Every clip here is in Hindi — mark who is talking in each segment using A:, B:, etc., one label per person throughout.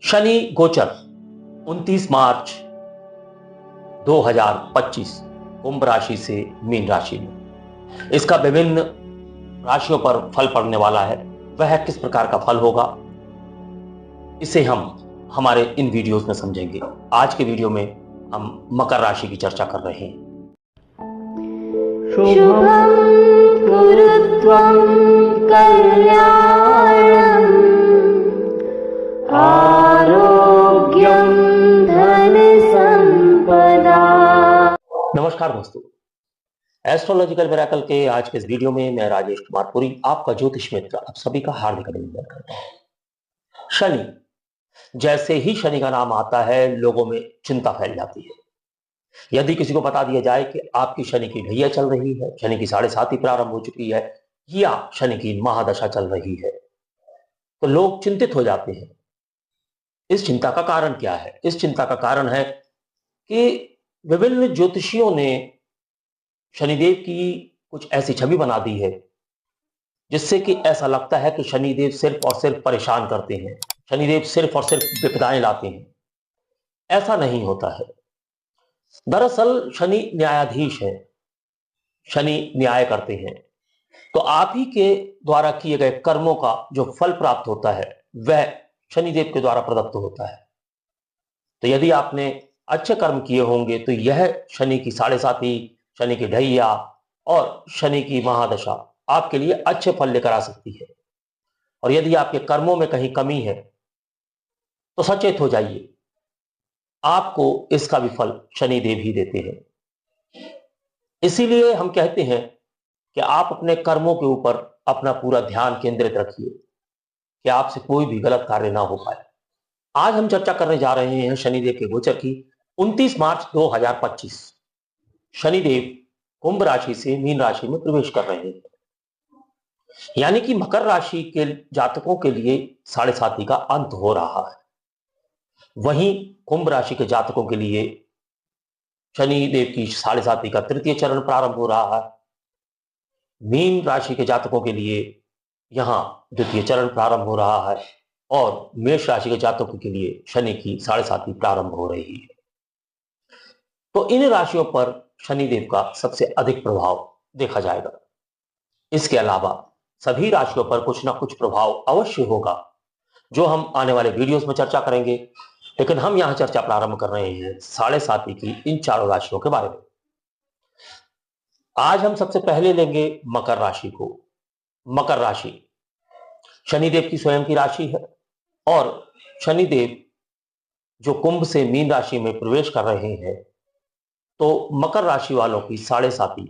A: शनि गोचर 29 मार्च 2025 कुंभ राशि से मीन राशि में इसका विभिन्न राशियों पर फल पड़ने वाला है। वह किस प्रकार का फल होगा, इसे हम हमारे इन वीडियोस में समझेंगे। आज के वीडियो में हम मकर राशि की चर्चा कर रहे हैं।
B: शुभं कुरुत्वं कल्याणं आरोग्यं धन संपदा।
A: नमस्कार दोस्तों, एस्ट्रोलॉजिकल मिरेकल के आज के इस वीडियो में मैं राजेश कुमार पुरी, आपका ज्योतिष मित्र, आप सभी का हार्दिक अभिनंदन करता हूं। शनि, जैसे ही शनि का नाम आता है लोगों में चिंता फैल जाती है। यदि किसी को बता दिया जाए कि आपकी शनि की ढैया चल रही है, शनि की 7.5 प्रारंभ हो चुकी है या शनि की महादशा चल रही है, तो लोग चिंतित हो जाते हैं। इस चिंता का कारण क्या है? इस चिंता का कारण है कि विभिन्न ज्योतिषियों ने शनिदेव की कुछ ऐसी छवि बना दी है जिससे कि ऐसा लगता है कि शनिदेव सिर्फ और सिर्फ परेशान करते हैं, शनिदेव सिर्फ और सिर्फ विपदाएं लाते हैं। ऐसा नहीं होता है। दरअसल शनि न्यायाधीश है, शनि न्याय करते हैं। तो आप ही के द्वारा किए गए कर्मों का जो फल प्राप्त होता है वह शनिदेव के द्वारा प्रदत्त होता है। तो यदि आपने अच्छे कर्म किए होंगे तो यह शनि की 7.5, शनि की ढैया और शनि की महादशा आपके लिए अच्छे फल लेकर आ सकती है। और यदि आपके कर्मों में कहीं कमी है तो सचेत हो जाइए, आपको इसका भी फल शनिदेव ही देते हैं। इसीलिए हम कहते हैं कि आप अपने कर्मों के ऊपर अपना पूरा ध्यान केंद्रित रखिए कि आपसे कोई भी गलत कार्य ना हो पाए। आज हम चर्चा करने जा रहे हैं शनिदेव के गोचर की। 29 मार्च 2025 शनिदेव कुंभ राशि से मीन राशि में प्रवेश कर रहे हैं, यानी कि मकर राशि के जातकों के लिए 7.5 का अंत हो रहा है। वहीं कुंभ राशि के जातकों के लिए शनिदेव की 7.5 का तृतीय चरण प्रारंभ हो रहा है। मीन राशि के जातकों के लिए यहां द्वितीय चरण प्रारंभ हो रहा है और मेष राशि के जातकों के लिए शनि की 7.5 प्रारंभ हो रही है। तो इन राशियों पर शनिदेव का सबसे अधिक प्रभाव देखा जाएगा। इसके अलावा सभी राशियों पर कुछ ना कुछ प्रभाव अवश्य होगा, जो हम आने वाले वीडियोस में चर्चा करेंगे। लेकिन हम यहां चर्चा प्रारंभ कर रहे हैं 7.5 की इन चारों राशियों के बारे में। आज हम सबसे पहले लेंगे मकर राशि को। मकर राशि शनिदेव की स्वयं की राशि है और शनिदेव जो कुंभ से मीन राशि में प्रवेश कर रहे हैं, तो मकर राशि वालों की 7.5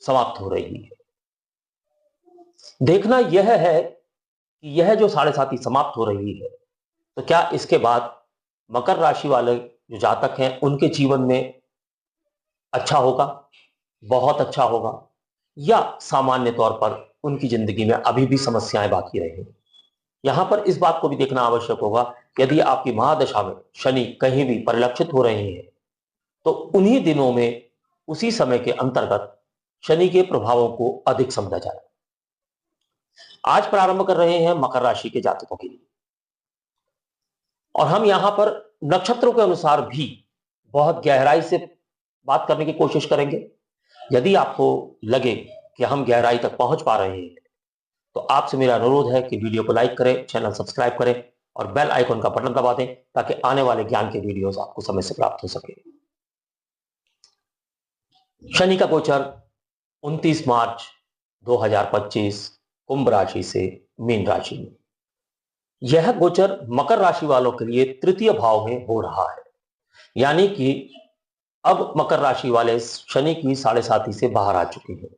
A: समाप्त हो रही है। देखना यह है कि यह जो 7.5 समाप्त हो रही है, तो क्या इसके बाद मकर राशि वाले जो जातक हैं उनके जीवन में अच्छा होगा, बहुत अच्छा होगा, या सामान्य तौर पर उनकी जिंदगी में अभी भी समस्याएं बाकी रहेंगी। यहां पर इस बात को भी देखना आवश्यक होगा, यदि आपकी महादशा में शनि कहीं भी परिलक्षित हो रहे हैं तो उन्हीं दिनों में उसी समय के अंतर्गत शनि के प्रभावों को अधिक समझा जाए। आज प्रारंभ कर रहे हैं मकर राशि के जातकों के लिए, और हम यहां पर नक्षत्रों के अनुसार भी बहुत गहराई से बात करने की कोशिश करेंगे। यदि आपको लगे कि हम गहराई तक पहुंच पा रहे हैं तो आपसे मेरा अनुरोध है कि वीडियो को लाइक करें, चैनल सब्सक्राइब करें और बेल आइकन का बटन दबा दें ताकि आने वाले ज्ञान के वीडियोस आपको समय से प्राप्त हो सके। शनि का गोचर 29 मार्च 2025 कुंभ राशि से मीन राशि में। यह गोचर मकर राशि वालों के लिए तृतीय भाव में हो रहा है, यानी कि अब मकर राशि वाले शनि की 7.5 से बाहर आ चुके हैं।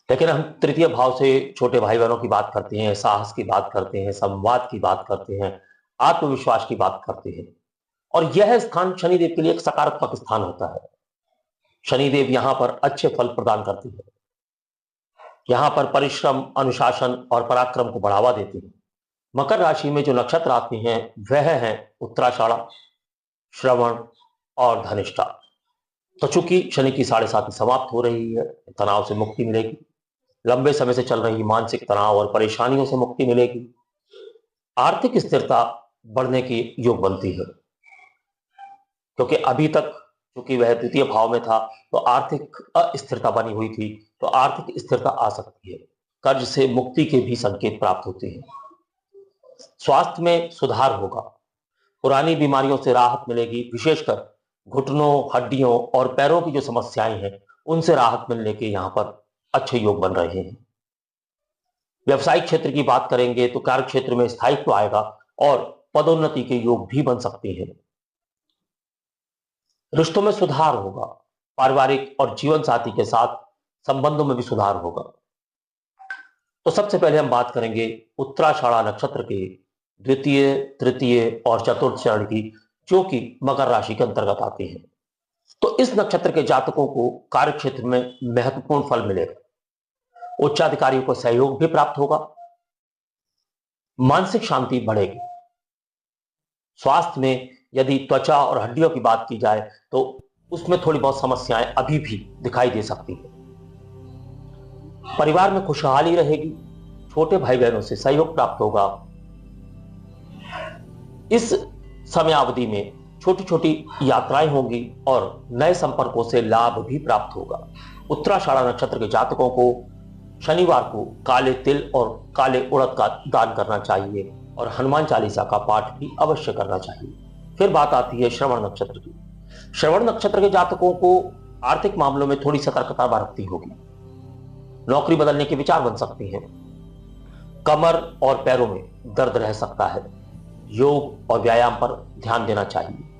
A: लेकिन हम तृतीय भाव से छोटे भाई बहनों की बात करते हैं, साहस की बात करते हैं, संवाद की बात करते हैं, आत्मविश्वास की बात करते हैं, और यह स्थान शनिदेव के लिए एक सकारात्मक स्थान होता है। शनिदेव यहां पर अच्छे फल प्रदान करते हैं, यहां पर परिश्रम, अनुशासन और पराक्रम को बढ़ावा देते हैं। मकर राशि में जो नक्षत्र आते हैं वह हैं उत्तराषाढ़ा, श्रवण और धनिष्ठा। तो चूंकि शनि की 7.5 समाप्त हो रही है, तनाव से मुक्ति मिलेगी, लंबे समय से चल रही मानसिक तनाव और परेशानियों से मुक्ति मिलेगी, आर्थिक स्थिरता बढ़ने की योग बनती है, क्योंकि अभी तक चूंकि वह द्वितीय भाव में था तो आर्थिक अस्थिरता बनी हुई थी, तो आर्थिक स्थिरता आ सकती है। कर्ज से मुक्ति के भी संकेत प्राप्त होते हैं। स्वास्थ्य में सुधार होगा, पुरानी बीमारियों से राहत मिलेगी, विशेषकर घुटनों, हड्डियों और पैरों की जो समस्याएं हैं उनसे राहत मिलने के यहाँ पर अच्छे योग बन रहे हैं। व्यवसायिक क्षेत्र की बात करेंगे तो कार्य क्षेत्र में स्थायित्व आएगा और पदोन्नति के योग भी बन सकते हैं। रिश्तों में सुधार होगा, पारिवारिक और जीवन साथी के साथ संबंधों में भी सुधार होगा। तो सबसे पहले हम बात करेंगे उत्तराषाढ़ा नक्षत्र के द्वितीय, तृतीय और चतुर्थ चरण की, जो कि मकर राशि के अंतर्गत आते हैं। तो इस नक्षत्र के जातकों को कार्य क्षेत्र में महत्वपूर्ण फल मिलेगा, उच्चाधिकारियों को सहयोग भी प्राप्त होगा, मानसिक शांति बढ़ेगी। स्वास्थ्य में यदि त्वचा और हड्डियों की बात की जाए तो उसमें थोड़ी बहुत समस्याएं अभी भी दिखाई दे सकती है। परिवार में खुशहाली रहेगी, छोटे भाई बहनों से सहयोग प्राप्त होगा। इस समयावधि में छोटी छोटी यात्राएं होंगी और नए संपर्कों से लाभ भी प्राप्त होगा। उत्तराषाढ़ा नक्षत्र के जातकों को शनिवार को काले तिल और काले उड़द का दान करना चाहिए और हनुमान चालीसा का पाठ भी अवश्य करना चाहिए। फिर बात आती है श्रवण नक्षत्र की। श्रवण नक्षत्र के जातकों को आर्थिक मामलों में थोड़ी सतर्कता बरतनी होगी। नौकरी बदलने के विचार बन सकते हैं। कमर और पैरों में दर्द रह सकता है। योग और व्यायाम पर ध्यान देना चाहिए।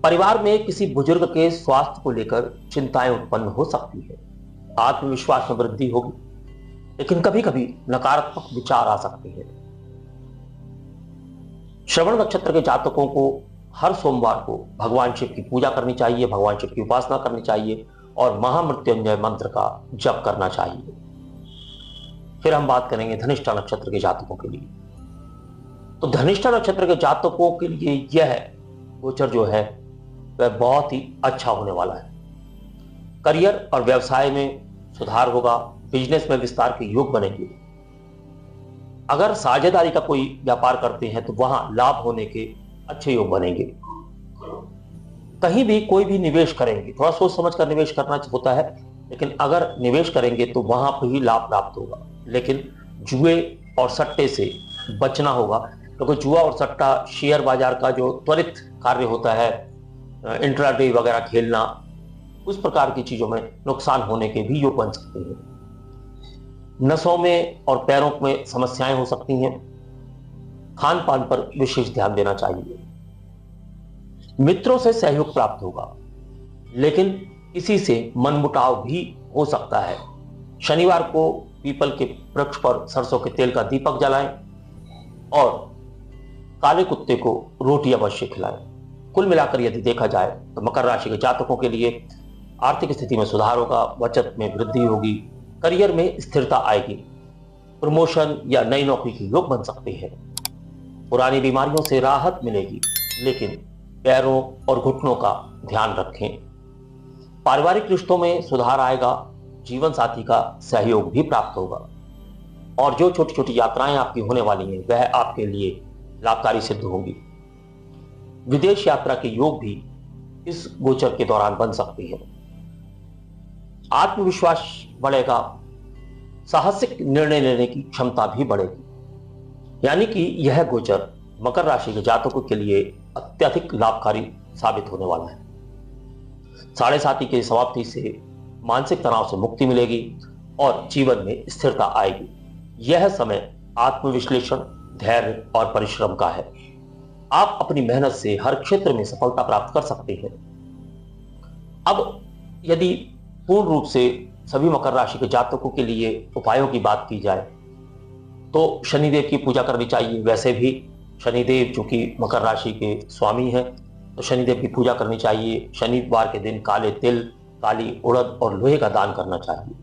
A: परिवार में किसी बुजुर्ग के स्वास्थ्य को लेकर चिंताएं उत्पन्न हो सकती है। आत्मविश्वास में वृद्धि होगी, लेकिन कभी कभी नकारात्मक विचार आ सकते हैं। श्रवण नक्षत्र के जातकों को हर सोमवार को भगवान शिव की पूजा करनी चाहिए, भगवान शिव की उपासना करनी चाहिए और महामृत्युंजय मंत्र का जप करना चाहिए। फिर हम बात करेंगे धनिष्ठा नक्षत्र के जातकों के लिए। तो धनिष्ठा नक्षत्र के जातकों के लिए यह गोचर जो है वह बहुत ही अच्छा होने वाला है। करियर और व्यवसाय में सुधार होगा, बिजनेस में विस्तार के योग बनेंगे। अगर साझेदारी का कोई व्यापार करते हैं तो वहां लाभ होने के अच्छे योग बनेंगे। कहीं भी कोई भी निवेश करेंगे, थोड़ा सोच समझ कर निवेश करना होता है, लेकिन अगर निवेश करेंगे तो वहां पर ही लाभ प्राप्त होगा। लेकिन जुए और सट्टे से बचना होगा, क्योंकि जुआ और सट्टा शेयर बाजार का जो त्वरित कार्य होता है, इंट्राडे वगैरह खेलना, उस प्रकार की चीजों में नुकसान होने के भी योग बन सकते हैं। नसों में और पैरों में समस्याएं हो सकती हैं। खान पान पर विशेष ध्यान देना चाहिए। मित्रों से सहयोग प्राप्त होगा, लेकिन किसी से मनमुटाव भी हो सकता है। शनिवार को पीपल के वृक्ष पर सरसों के तेल का दीपक जलाएं और काले कुत्ते को रोटी अवश्य खिलाएं। कुल मिलाकर यदि देखा जाए तो मकर राशि के जातकों के लिए आर्थिक स्थिति में सुधार होगा, बचत में वृद्धि होगी, करियर में स्थिरता आएगी, प्रमोशन या नई नौकरी के योग बन सकते हैं। पुरानी बीमारियों से राहत मिलेगी, लेकिन पैरों और घुटनों का ध्यान रखें। पारिवारिक रिश्तों में सुधार आएगा, जीवन साथी का सहयोग भी प्राप्त होगा और जो छोटी छोटी यात्राएं आपकी होने वाली हैं वह आपके लिए लाभकारी सिद्ध होंगी। विदेश यात्रा के योग भी इस गोचर के दौरान बन सकते हैं। आत्मविश्वास बढ़ेगा, साहसिक निर्णय लेने की क्षमता भी बढ़ेगी। यानी कि यह गोचर मकर राशि के जातकों के लिए अत्यधिक लाभकारी साबित होने वाला है। साढ़े साथी की समाप्ति से मानसिक तनाव से मुक्ति मिलेगी और जीवन में स्थिरता आएगी। यह समय आत्मविश्लेषण, धैर्य और परिश्रम का है। आप अपनी मेहनत से हर क्षेत्र में सफलता प्राप्त कर सकते हैं। अब यदि पूर्ण रूप से सभी मकर राशि के जातकों के लिए उपायों की बात की जाए तो शनिदेव की पूजा करनी चाहिए। वैसे भी शनिदेव जो कि मकर राशि के स्वामी हैं, तो शनिदेव की पूजा करनी चाहिए। शनिवार के दिन काले तिल, काली उड़द और लोहे का दान करना चाहिए।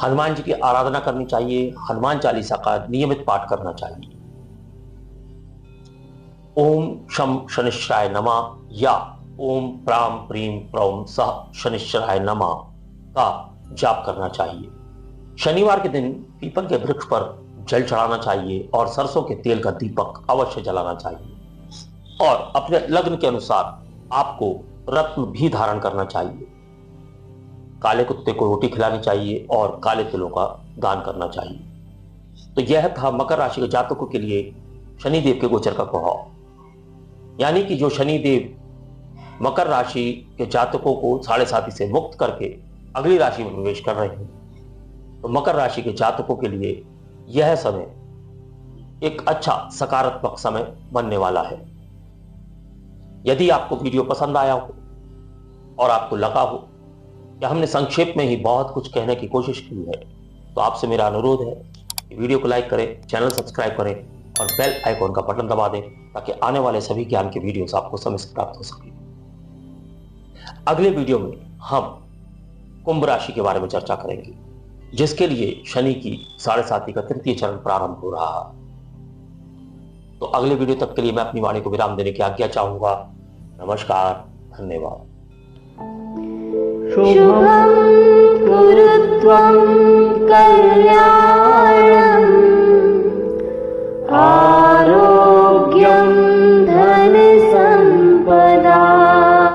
A: हनुमान जी की आराधना करनी चाहिए। हनुमान चालीसा का नियमित पाठ करना चाहिए। ओम शम शनिश्चराय नमः या ओम प्राम प्रीम प्रौम सह शनिश्चराय नमः का जाप करना चाहिए। शनिवार के दिन पीपल के वृक्ष पर जल चढ़ाना चाहिए और सरसों के तेल का दीपक अवश्य जलाना चाहिए। और अपने लग्न के अनुसार आपको रत्न भी धारण करना चाहिए। काले कुत्ते को रोटी खिलानी चाहिए और काले तिलों का दान करना चाहिए। तो यह था मकर राशि के जातकों के लिए शनिदेव के गोचर का प्रभाव। यानी कि जो शनिदेव मकर राशि के जातकों को 7.5 से मुक्त करके अगली राशि में प्रवेश कर रहे हैं, तो मकर राशि के जातकों के लिए यह समय एक अच्छा सकारात्मक समय बनने वाला है। यदि आपको वीडियो पसंद आया हो और आपको लगा हो कि हमने संक्षेप में ही बहुत कुछ कहने की कोशिश की है, तो आपसे मेरा अनुरोध है कि वीडियो को लाइक करें, चैनल सब्सक्राइब करें और बेल आइकॉन का बटन दबा दें, ताकि आने वाले सभी ज्ञान के वीडियोस आपको समय से प्राप्त हो सके। अगले वीडियो में हम कुंभ राशि के बारे में चर्चा करेंगे, जिसके लिए शनि की 7.5 का तृतीय चरण प्रारंभ हो रहा है। तो अगले वीडियो तक के लिए मैं अपनी वाणी को विराम देने की आज्ञा चाहूंगा। नमस्कार, धन्यवाद।
B: शुभं कुरुत्वं कल्याणम्